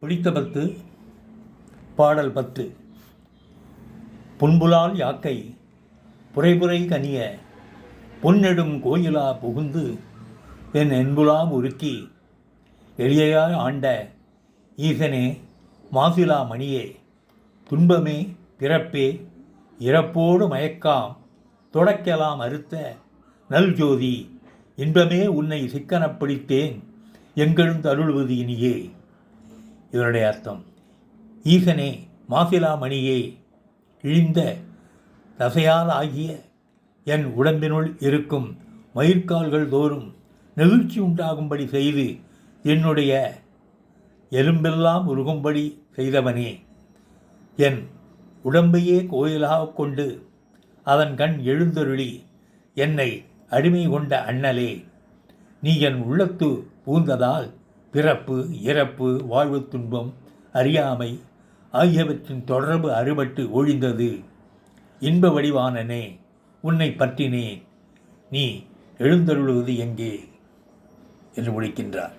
பிடித்த 10 பாடல் 10. புன்புலால் யாக்கை புரைபுரை கனிய பொன்னெடும் கோயிலா புகுந்து என் என்புலாம் உருக்கி எளியாய் ஆண்ட ஈசனே மாசிலா மணியே, துன்பமே பிறப்பே இறப்போடு மயக்காம் தொடக்கலாம் அறுத்த நல்ஜோதி, இன்பமே உன்னை சிக்கனப் பிடித்தேன் எங்கெழுந்து அருள்வது இனியே. இதனுடைய அர்த்தம், ஈசனே மாசிலா மணியே, இழிந்த தசையால் ஆகிய என் உடம்பினுள் இருக்கும் மயிர்கால்கள் தோறும் நெகிழ்ச்சி உண்டாகும்படி செய்து என்னுடைய எலும்பெல்லாம் உருகும்படி செய்தவனே, என் உடம்பையே கோயிலாக கொண்டு அதன் கண் எழுந்தருளி என்னை அடிமை கொண்ட அண்ணலே, நீ என் உள்ளத்து பூந்ததால் பிறப்பு இறப்பு வாழ்வு துன்பம் அறியாமை ஆகியவற்றின் தொடர்பு அறுபட்டு ஒழிந்தது. இன்ப வடிவானனே, உன்னை பற்றினேன், நீ எழுந்தருளுவது எங்கே என்று முடிக்கின்றார்.